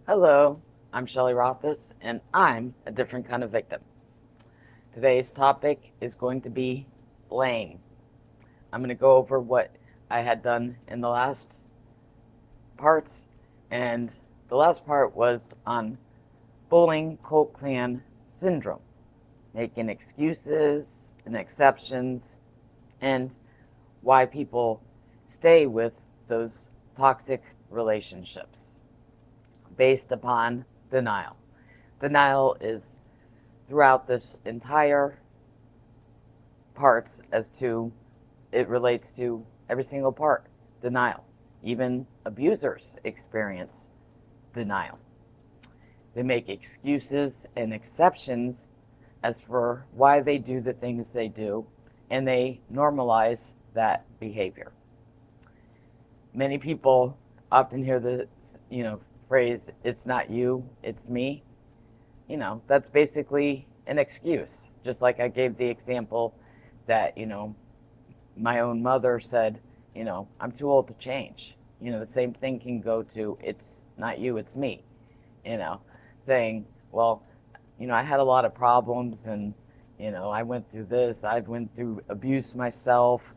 Hello, I'm Shelley Rothus, and I'm a different kind of victim. Today's topic is going to be blame. I'm going to go over what I had done in the last parts, and the last part was on bullying cult clan syndrome, making excuses and exceptions, and why people stay with those toxic relationships based upon denial. Denial is throughout this entire parts as to it relates to every single part. Denial. Even abusers experience denial. They make excuses and exceptions as for why they do the things they do, and they normalize that behavior. Many people often hear the phrase, "It's not you, it's me." That's basically an excuse. Just like I gave the example that, my own mother said, "I'm too old to change." The same thing can go to, "It's not you, it's me." You know, saying, well, I had a lot of problems, and, I went through this, I went through abuse myself,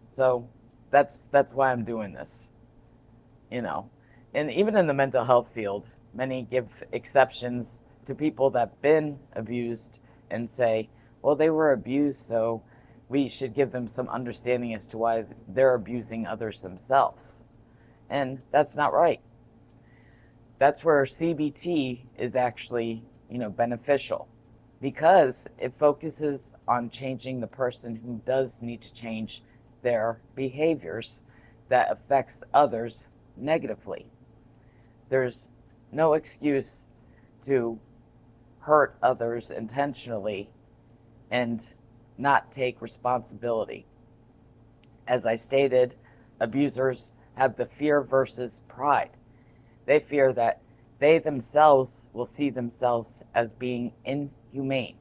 so that's why I'm doing this, you know. And even in the mental health field, many give exceptions to people that have been abused and say, well, they were abused, so we should give them some understanding as to why they're abusing others themselves. And that's not right. That's where CBT is actually, beneficial, because it focuses on changing the person who does need to change their behaviors that affects others negatively. There's no excuse to hurt others intentionally and not take responsibility. As I stated, abusers have the fear versus pride. They fear that they themselves will see themselves as being inhumane.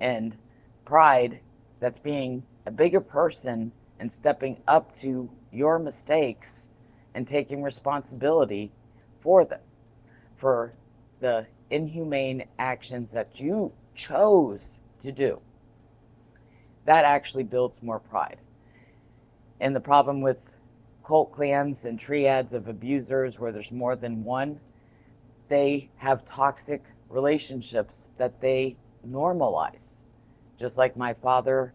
And pride, that's being a bigger person and stepping up to your mistakes and taking responsibility for them, for the inhumane actions that you chose to do. That actually builds more pride. And the problem with cult clans and triads of abusers where there's more than one, they have toxic relationships that they normalize. Just like my father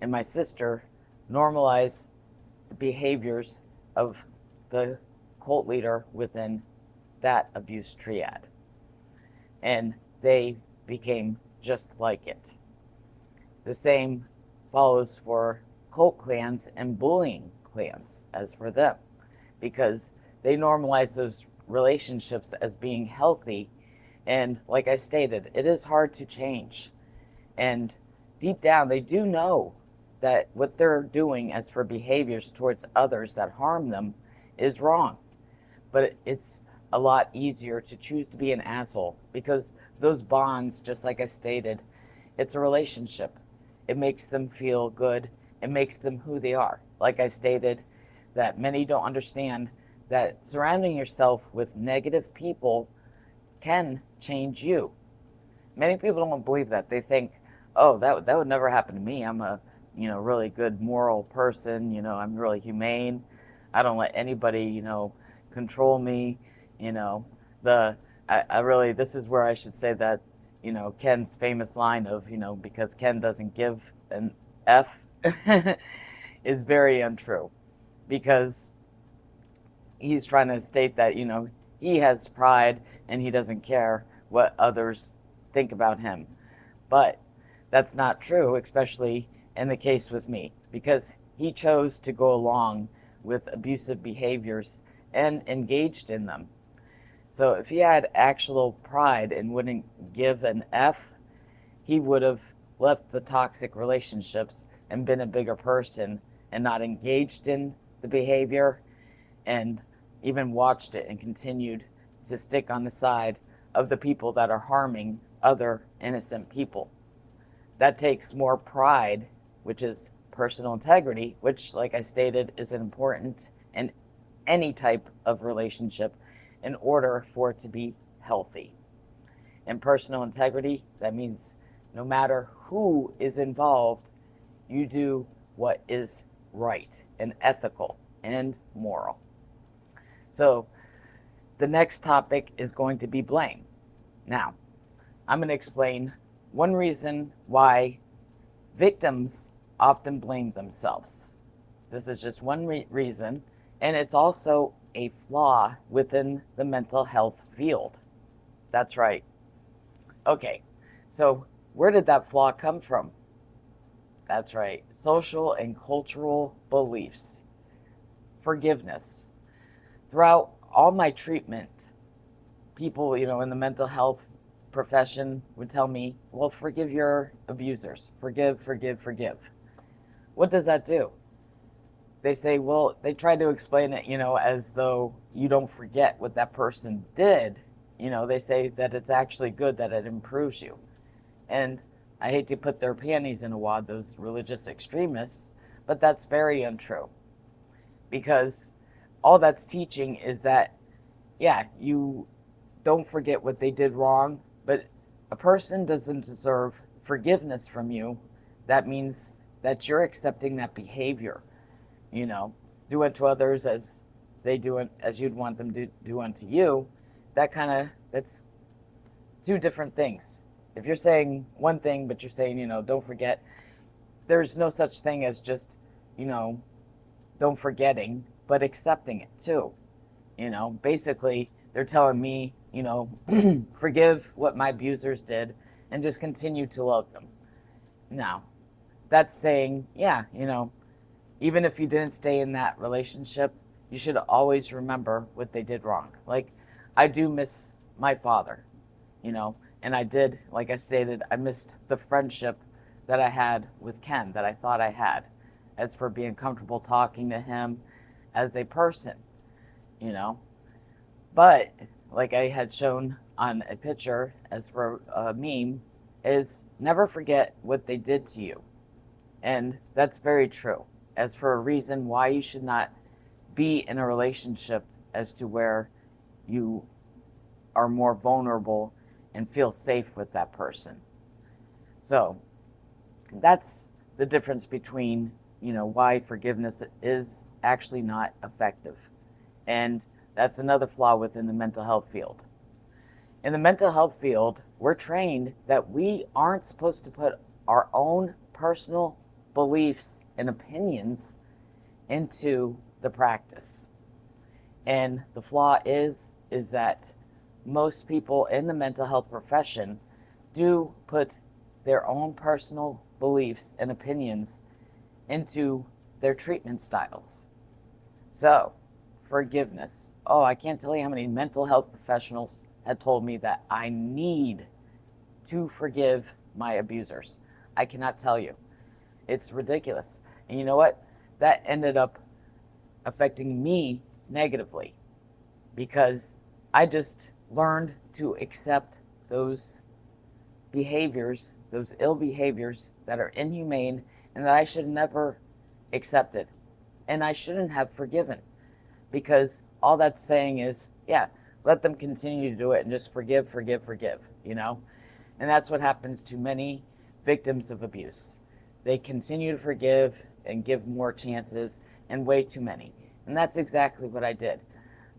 and my sister normalize the behaviors of the cult leader within that abuse triad. And they became just like it. The same follows for cult clans and bullying clans as for them, because they normalize those relationships as being healthy. And like I stated, it is hard to change. And deep down, they do know that what they're doing as for behaviors towards others that harm them is wrong. But it's a lot easier to choose to be an asshole, because those bonds, just like I stated, it's a relationship. It makes them feel good. It makes them who they are. Like I stated, that many don't understand that surrounding yourself with negative people can change you. Many people don't believe that. They think, oh, that would never happen to me. I'm a really good moral person. I'm really humane. I don't let anybody control me. I really, this is where I should say that Ken's famous line of because Ken doesn't give an F is very untrue, because he's trying to state that he has pride and he doesn't care what others think about him. But that's not true, especially in the case with me, because he chose to go along with abusive behaviors and engaged in them. So if he had actual pride and wouldn't give an F, he would have left the toxic relationships and been a bigger person and not engaged in the behavior and even watched it and continued to stick on the side of the people that are harming other innocent people. That takes more pride, which is personal integrity, which, like I stated, is important in any type of relationship, in order for it to be healthy. And personal integrity, that means no matter who is involved, you do what is right and ethical and moral. So the next topic is going to be blame. Now, I'm going to explain one reason why victims often blame themselves. This is just one reason, and it's also a flaw within the mental health field. That's right. Okay, so where did that flaw come from? That's right, social and cultural beliefs. Forgiveness. Throughout all my treatment, people, in the mental health profession would tell me, well, forgive your abusers. Forgive, forgive, forgive. What does that do? They say, well, they try to explain it, as though you don't forget what that person did. They say that it's actually good, that it improves you. And I hate to put their panties in a wad, those religious extremists, but that's very untrue. Because all that's teaching is that, yeah, you don't forget what they did wrong, but a person doesn't deserve forgiveness from you. That means that you're accepting that behavior. Do unto others as they do it, as you'd want them to do unto you. That's two different things. If you're saying one thing, but you're saying, don't forget, there's no such thing as just, don't forgetting, but accepting it too. Basically, they're telling me, forgive what my abusers did and just continue to love them. Now, that's saying, yeah, even if you didn't stay in that relationship, you should always remember what they did wrong. Like, I do miss my father, and I did, like I stated, I missed the friendship that I had with Ken, that I thought I had, as for being comfortable talking to him as a person, But, like I had shown on a picture, as for a meme, is never forget what they did to you. And that's very true. As for a reason why you should not be in a relationship as to where you are more vulnerable and feel safe with that person. So that's the difference between, why forgiveness is actually not effective. And that's another flaw within the mental health field. In the mental health field, we're trained that we aren't supposed to put our own personal beliefs and opinions into the practice. And the flaw is that most people in the mental health profession do put their own personal beliefs and opinions into their treatment styles. So, forgiveness. Oh, I can't tell you how many mental health professionals had told me that I need to forgive my abusers. I cannot tell you. It's ridiculous. And you know what? That ended up affecting me negatively because I just learned to accept those behaviors, those ill behaviors that are inhumane and that I should never accepted. And I shouldn't have forgiven because all that's saying is, yeah, let them continue to do it and just forgive, forgive, forgive, And that's what happens to many victims of abuse. They continue to forgive and give more chances, and way too many. And that's exactly what I did.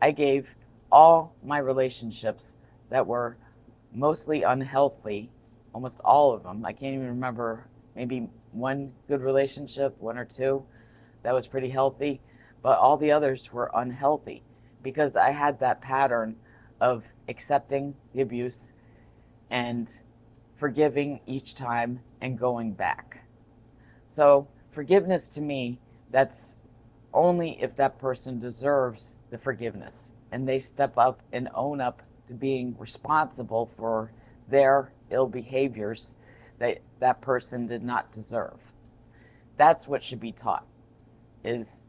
I gave all my relationships that were mostly unhealthy, almost all of them. I can't even remember, maybe one good relationship, one or two, that was pretty healthy, but all the others were unhealthy because I had that pattern of accepting the abuse and forgiving each time and going back. So forgiveness to me, that's only if that person deserves the forgiveness and they step up and own up to being responsible for their ill behaviors that that person did not deserve. That's what should be taught, is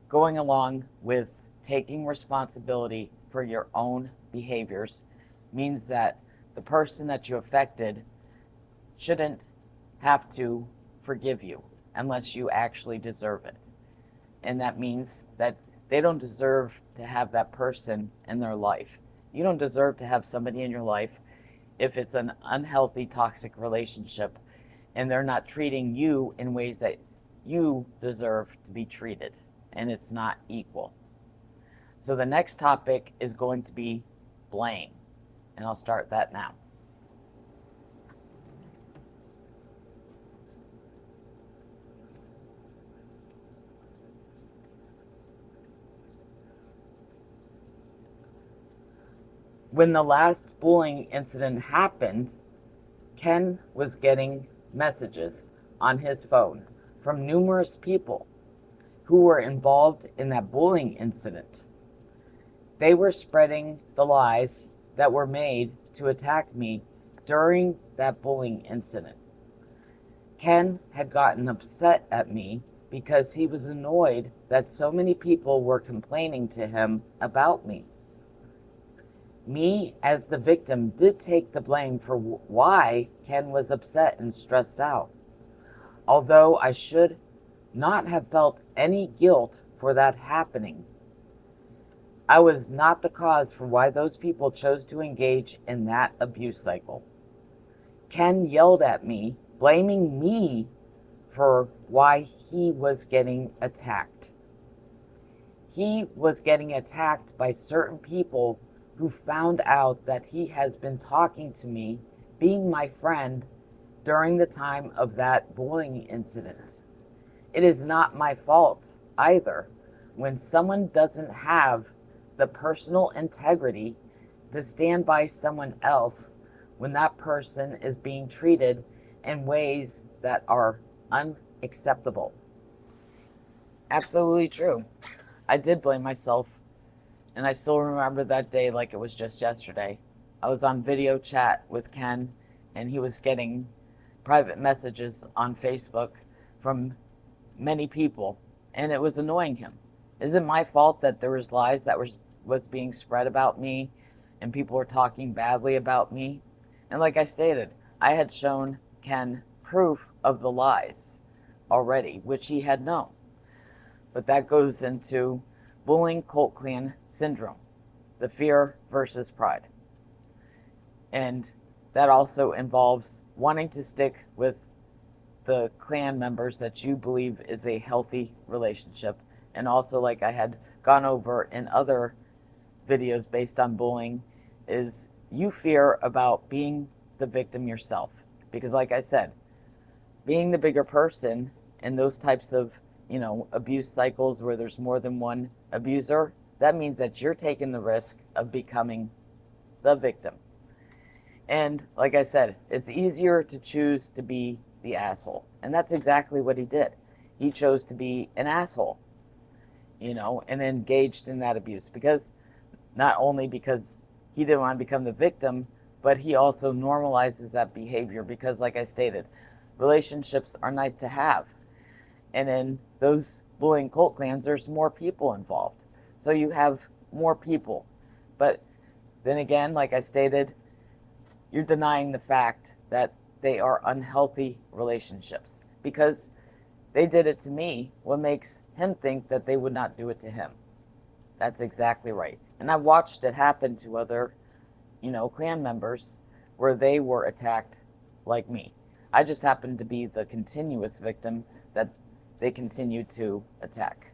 going along with taking responsibility for your own behaviors means that the person that you affected shouldn't have to forgive you unless you actually deserve it. And that means that they don't deserve to have that person in their life. You don't deserve to have somebody in your life if it's an unhealthy, toxic relationship and they're not treating you in ways that you deserve to be treated, and it's not equal. So the next topic is going to be blame, and I'll start that now. When the last bullying incident happened, Ken was getting messages on his phone from numerous people who were involved in that bullying incident. They were spreading the lies that were made to attack me during that bullying incident. Ken had gotten upset at me because he was annoyed that so many people were complaining to him about me. Me, as the victim, did take the blame for why Ken was upset and stressed out. Although I should not have felt any guilt for that happening, I was not the cause for why those people chose to engage in that abuse cycle. Ken yelled at me, blaming me for why he was getting attacked. He was getting attacked by certain people who found out that he has been talking to me, being my friend, during the time of that bullying incident. It is not my fault either when someone doesn't have the personal integrity to stand by someone else when that person is being treated in ways that are unacceptable. Absolutely true. I did blame myself. And I still remember that day like it was just yesterday. I was on video chat with Ken, and he was getting private messages on Facebook from many people, and it was annoying him. Is it my fault that there was lies that was being spread about me, and people were talking badly about me? And like I stated, I had shown Ken proof of the lies already, which he had known. But that goes into bullying cult clan syndrome, the fear versus pride. And that also involves wanting to stick with the clan members that you believe is a healthy relationship. And also, like I had gone over in other videos based on bullying, is you fear about being the victim yourself. Because like I said, being the bigger person in those types of abuse cycles where there's more than one abuser, that means that you're taking the risk of becoming the victim. And like I said, it's easier to choose to be the asshole. And that's exactly what he did. He chose to be an asshole, and engaged in that abuse because not only because he didn't want to become the victim, but he also normalizes that behavior because, like I stated, relationships are nice to have. And in those bullying cult clans, there's more people involved. So you have more people. But then again, like I stated, you're denying the fact that they are unhealthy relationships because they did it to me. What makes him think that they would not do it to him? That's exactly right. And I watched it happen to other, clan members where they were attacked like me. I just happened to be the continuous victim that they continued to attack.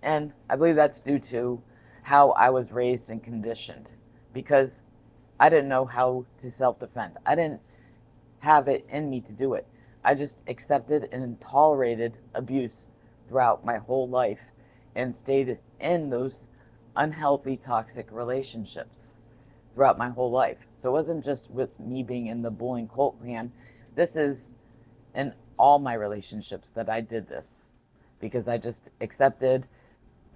And I believe that's due to how I was raised and conditioned because I didn't know how to self-defend. I didn't have it in me to do it. I just accepted and tolerated abuse throughout my whole life and stayed in those unhealthy, toxic relationships throughout my whole life. So it wasn't just with me being in the bullying cult clan. This is in all my relationships that I did this because I just accepted,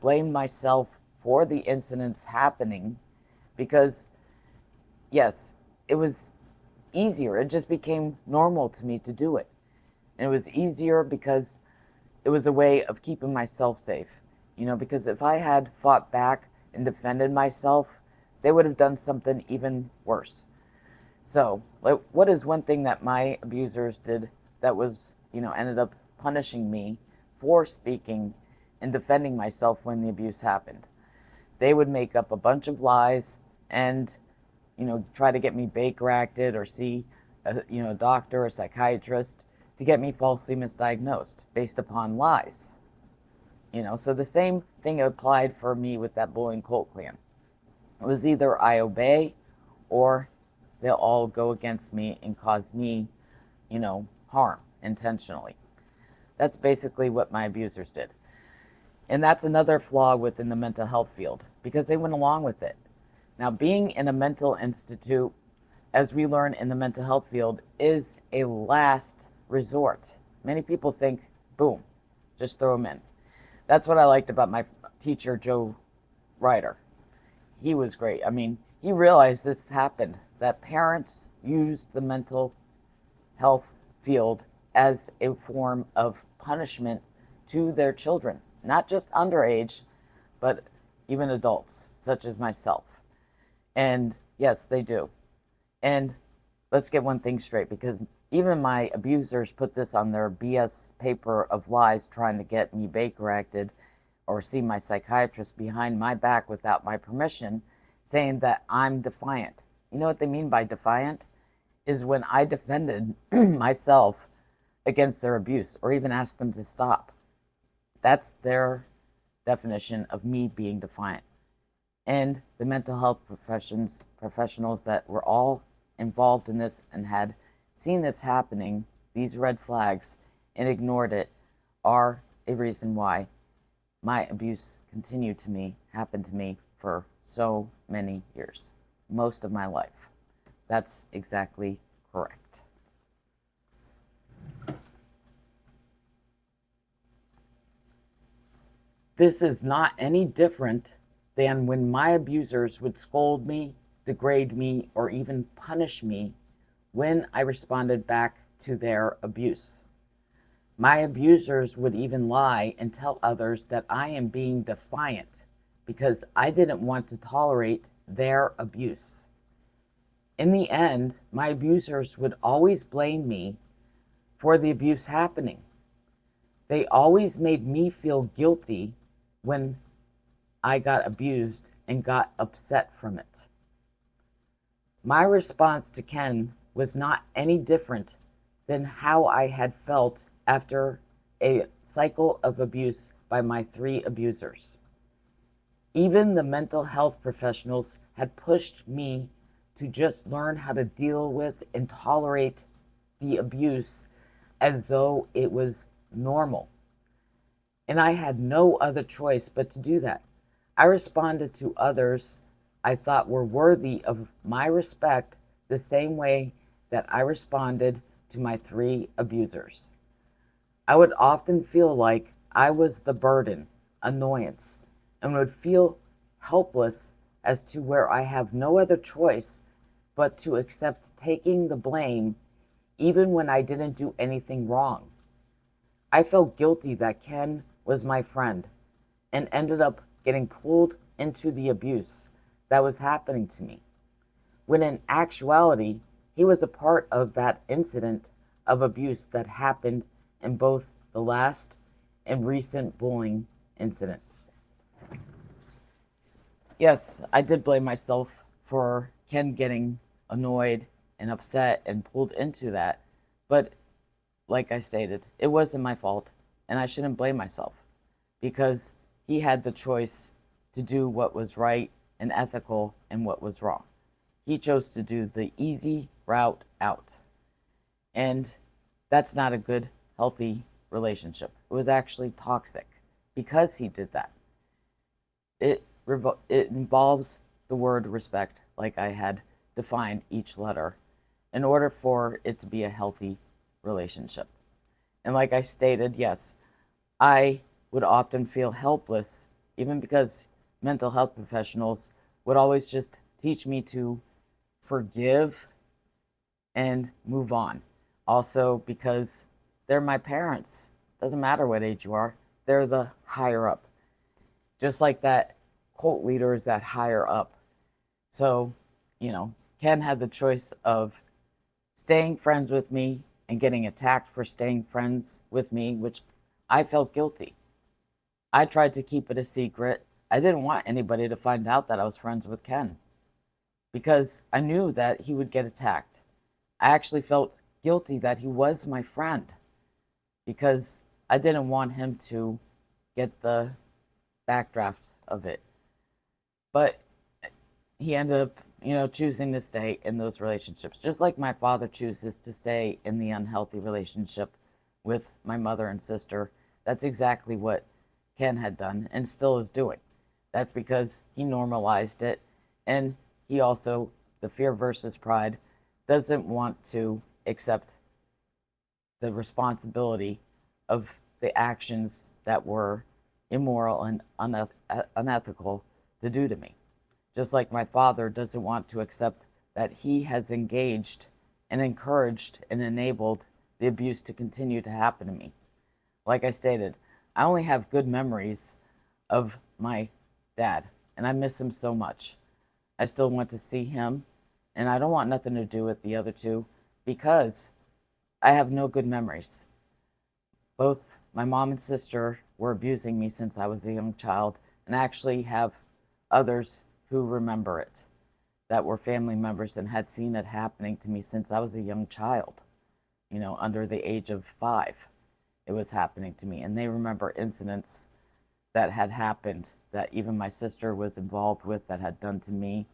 blamed myself for the incidents happening because, yes, it was easier. It just became normal to me to do it. And it was easier because it was a way of keeping myself safe. Because if I had fought back and defended myself, they would have done something even worse. So, what is one thing that my abusers did that was, ended up punishing me for speaking and defending myself when the abuse happened? They would make up a bunch of lies and, try to get me Baker acted or see a doctor or psychiatrist to get me falsely misdiagnosed based upon lies. So the same thing applied for me with that bullying cult clan. It was either I obey or they'll all go against me and cause me, harm intentionally. That's basically what my abusers did. And that's another flaw within the mental health field because they went along with it. Now, being in a mental institute, as we learn in the mental health field, is a last resort. Many people think, boom, just throw them in. That's what I liked about my teacher, Joe Ryder. He was great. I mean, he realized this happened, that parents used the mental health field as a form of punishment to their children, not just underage, but even adults, such as myself. And yes, they do. And let's get one thing straight, because even my abusers put this on their BS paper of lies trying to get me Baker acted or see my psychiatrist behind my back without my permission, saying that I'm defiant. You know what they mean by defiant? Is when I defended myself against their abuse or even asked them to stop. That's their definition of me being defiant. And the mental health professionals that were all involved in this and had seen this happening, these red flags, and ignored it, are a reason why my abuse happened to me for so many years, most of my life. That's exactly correct. This is not any different than when my abusers would scold me, degrade me, or even punish me when I responded back to their abuse. My abusers would even lie and tell others that I am being defiant because I didn't want to tolerate their abuse. In the end, my abusers would always blame me for the abuse happening. They always made me feel guilty when I got abused and got upset from it. My response to Ken was not any different than how I had felt after a cycle of abuse by my 3 abusers. Even the mental health professionals had pushed me to just learn how to deal with and tolerate the abuse as though it was normal. And I had no other choice but to do that. I responded to others I thought were worthy of my respect the same way that I responded to my 3 abusers. I would often feel like I was the burden, annoyance, and would feel helpless as to where I have no other choice but to accept taking the blame even when I didn't do anything wrong. I felt guilty that Ken was my friend and ended up getting pulled into the abuse that was happening to me, when in actuality, he was a part of that incident of abuse that happened in both the last and recent bullying incident. Yes, I did blame myself for Ken getting annoyed and upset and pulled into that, but like I stated, it wasn't my fault, and I shouldn't blame myself because he had the choice to do what was right and ethical and what was wrong. He chose to do the easy route out. And that's not a good, healthy relationship. It was actually toxic because he did that. It involves the word respect, like I had defined each letter, in order for it to be a healthy relationship. And like I stated, yes, I would often feel helpless, even because mental health professionals would always just teach me to forgive and move on. Also, because they're my parents. Doesn't matter what age you are, they're the higher up. Just like that cult leader is that higher up. So, Ken had the choice of staying friends with me and getting attacked for staying friends with me, which I felt guilty. I tried to keep it a secret. I didn't want anybody to find out that I was friends with Ken. because I knew that he would get attacked. I actually felt guilty that he was my friend because I didn't want him to get the backdraft of it. But he ended up, choosing to stay in those relationships, just like my father chooses to stay in the unhealthy relationship with my mother and sister. That's exactly what Ken had done and still is doing. That's because he normalized it, and he also, the fear versus pride, doesn't want to accept the responsibility of the actions that were immoral and unethical to do to me. Just like my father doesn't want to accept that he has engaged and encouraged and enabled the abuse to continue to happen to me. Like I stated, I only have good memories of my dad, and I miss him so much. I still want to see him, and I don't want nothing to do with the other two because I have no good memories. Both my mom and sister were abusing me since I was a young child, and I actually have others who remember it that were family members and had seen it happening to me since I was a young child, under the age of 5. It was happening to me, and they remember incidents that had happened that even my sister was involved with that had done to me,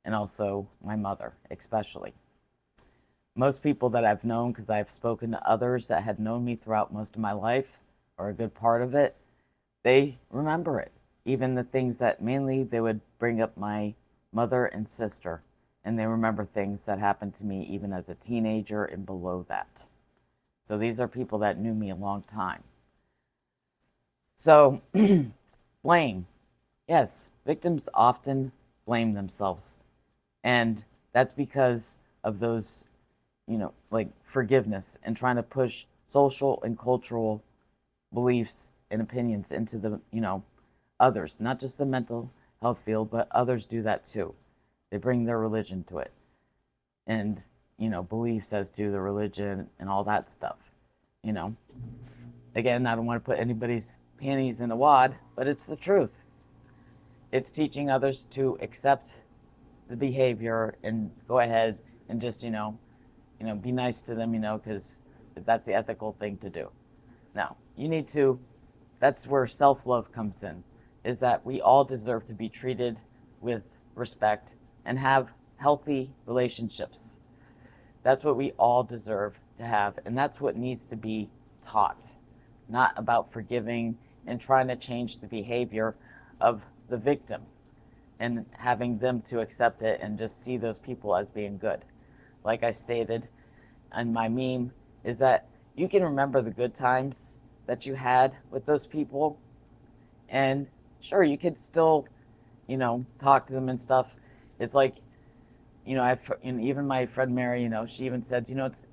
and also my mother, especially. Most people that I've known, because I've spoken to others that had known me throughout most of my life, or a good part of it, they remember it. Even the things that mainly they would bring up my mother and sister, and they remember things that happened to me even as a teenager and below that. So these are people that knew me a long time. So, blame. Yes, victims often blame themselves. And that's because of those, like forgiveness and trying to push social and cultural beliefs and opinions into the, others, not just the mental health field, but others do that too. They bring their religion to it and, beliefs as to the religion and all that stuff, Again, I don't want to put anybody's panties in a wad, but it's the truth. It's teaching others to accept the behavior and go ahead and just, be nice to them, because that's the ethical thing to do. Now, you need to, that's where self-love comes in, is that we all deserve to be treated with respect and have healthy relationships. That's what we all deserve to have, and that's what needs to be taught, not about forgiving and trying to change the behavior of the victim and having them to accept it and just see those people as being good. Like I stated in my meme, is that you can remember the good times that you had with those people, and sure, you could still, talk to them and stuff. It's like, and even my friend Mary, she even said,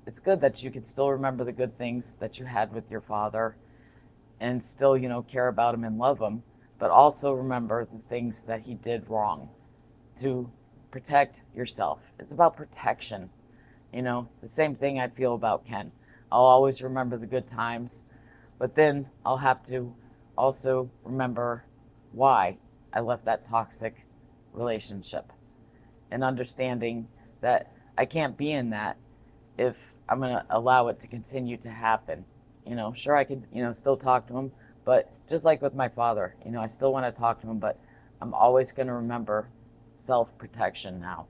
it's good that you could still remember the good things that you had with your father and still, care about him and love him, but also remember the things that he did wrong to protect yourself. It's about protection. The same thing I feel about Ken. I'll always remember the good times, but then I'll have to also remember why I left that toxic relationship and understanding that I can't be in that if I'm going to allow it to continue to happen. Sure, I could, still talk to him, but just like with my father, I still want to talk to him, but I'm always going to remember self-protection now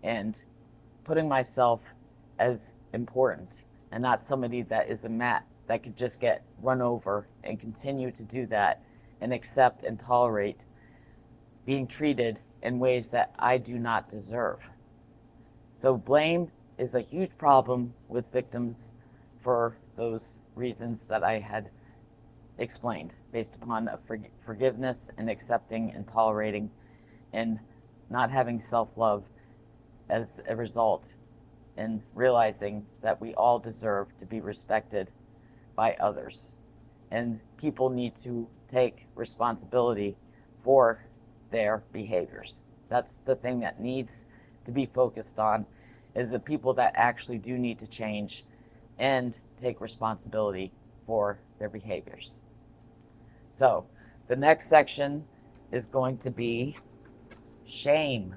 and putting myself as important and not somebody that is a mat that could just get run over and continue to do that and accept and tolerate being treated in ways that I do not deserve. So blame is a huge problem with victims for those reasons that I had explained, based upon forgiveness and accepting and tolerating and not having self-love as a result, and realizing that we all deserve to be respected by others. And people need to take responsibility for their behaviors. That's the thing that needs to be focused on, is the people that actually do need to change and take responsibility for their behaviors. So the next section is going to be shame.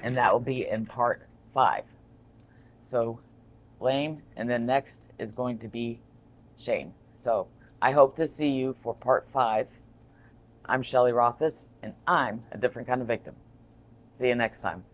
and that will be in part 5. So blame, and then next is going to be shame. So I hope to see you for part 5. I'm Shelley Rothus, and I'm a different kind of victim. See you next time.